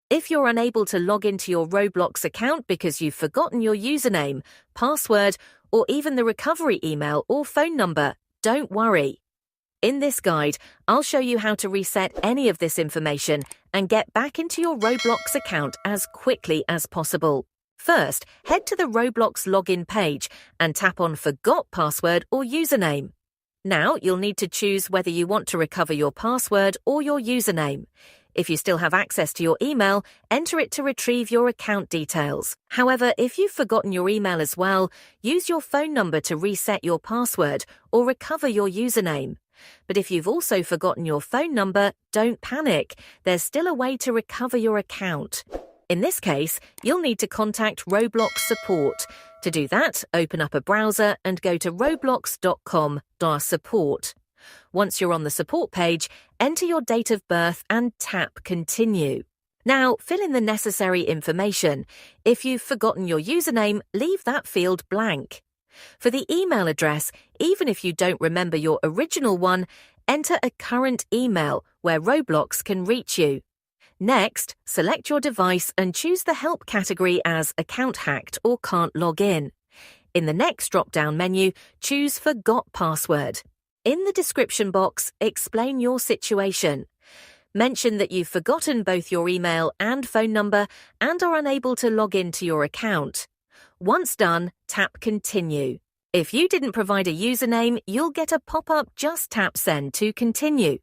If you're unable to log into your Roblox account because you've forgotten your username, password, or even the recovery email or phone number, don't worry. In this guide, I'll show you how to reset any of this information and get back into your Roblox account as quickly as possible. First, head to the Roblox login page and tap on Forgot Password or Username. Now, you'll need to choose whether you want to recover your password or your username. If you still have access to your email, enter it to retrieve your account details. However, if you've forgotten your email as well, use your phone number to reset your password or recover your username. But if you've also forgotten your phone number, don't panic. There's still a way to recover your account. In this case, you'll need to contact Roblox support. To do that, open up a browser and go to roblox.com/support. Once you're on the support page, enter your date of birth and tap Continue. Now, fill in the necessary information. If you've forgotten your username, leave that field blank. For the email address, even if you don't remember your original one, enter a current email where Roblox can reach you. Next, select your device and choose the help category as Account Hacked or Can't Log In. In the next drop-down menu, choose Forgot Password. In the description box, explain your situation. Mention that you've forgotten both your email and phone number and are unable to log into your account. Once done, tap Continue. If you didn't provide a username, you'll get a pop-up Just Tap Send to continue.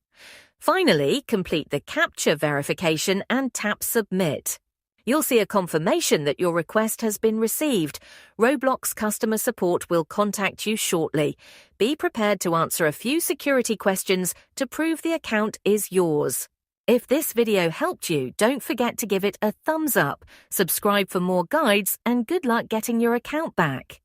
Finally, complete the CAPTCHA verification and tap Submit. You'll see a confirmation that your request has been received. Roblox customer support will contact you shortly. Be prepared to answer a few security questions to prove the account is yours. If this video helped you, don't forget to give it a thumbs up, subscribe for more guides, and good luck getting your account back.